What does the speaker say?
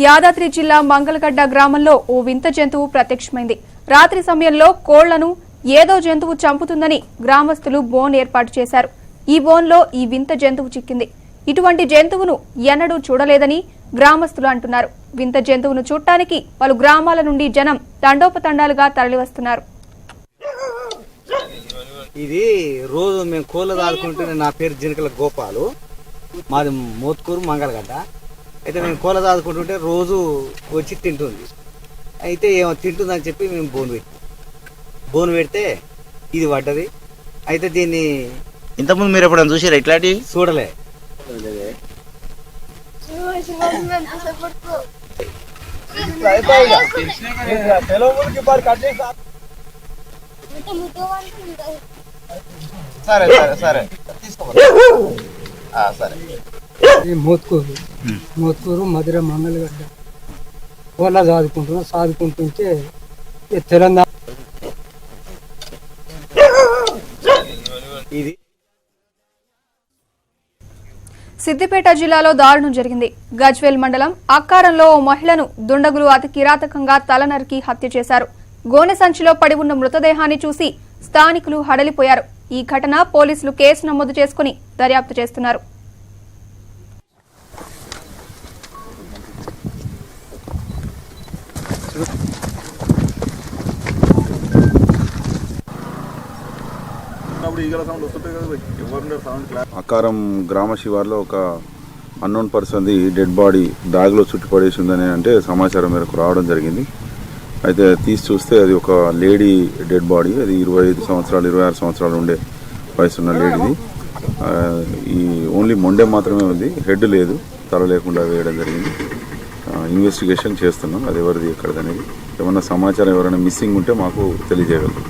యాదాద్రి జిల్లా మంగళగడ్డ గ్రామంలో ఓ వింత జంతువు ప్రత్యక్షమైంది. రాత్రి సమయంలో కోళ్లను ఏదో జంతువు చంపుతుందని గ్రామస్తులు బోన్ ఏర్పాటు చేశారు. ఈ బోన్లో ఈ వింత జంతువు చిక్కింది. ఇటువంటి జంతువును ఎన్నడూ చూడలేదని గ్రామస్తులు అంటున్నారు. వింత జంతువును చూడటానికి పలు గ్రామాల నుండి జనం తండోపతండాలుగా తరలివస్తున్నారు. ఇది రోజు మేము కోళ్ళ దాదుకుంటే, నా పేరు జినకల గోపాలు, మాది మోత్కూరు మంగళగడ్డ. అయితే మేము కోళ్ళ దాదుకుంటుంటే రోజు వచ్చి తింటుంది. అయితే ఏమో తింటుందని చెప్పి మేము బోన్ పెడితే ఇది పడ్డది. అయితే దీన్ని ఇంతకుముందు మీరు ఎప్పుడైనా చూసారా ఇట్లాంటివి? చూడలే. సరే సరే సరే సరే. మోత్కూరు మధుర మంగళగడ్డ కోళ్ళ సాదుకుంటుంటే తెలంగాణ ఇది సిద్దిపేట జిల్లాలో దారుణం జరిగింది. గజ్వేల్ మండలం అక్కారంలో ఓ మహిళను దుండగులు అతి కిరాతకంగా తలనరికి హత్య చేశారు. గోనె సంచిలో పడి ఉన్న మృతదేహాన్ని చూసి స్థానికులు హడలిపోయారు. ఈ ఘటన పోలీసులు కేసు నమోదు చేసుకుని దర్యాప్తు చేస్తున్నారు. అక్కారం గ్రామ శివార్లో ఒక అన్నోన్ పర్సన్ డెడ్ బాడీ బ్యాగ్లో చుట్టుపడేసి ఉందని అంటే సమాచారం మేరకు రావడం జరిగింది. అయితే తీసి చూస్తే అది ఒక లేడీ డెడ్ బాడీ. అది 25 సంవత్సరాలు 26 సంవత్సరాలు ఉండే వయసున్న లేడీది. ఈ ఓన్లీ మొండెం మాత్రమే ఉంది, హెడ్ లేదు, తల లేకుండా వేయడం జరిగింది. ఇన్వెస్టిగేషన్ చేస్తున్నాం, అది ఎవరిది ఎక్కడదనేది. ఏమన్నా సమాచారం ఎవరైనా మిస్సింగ్ ఉంటే మాకు తెలియజేయగలరు.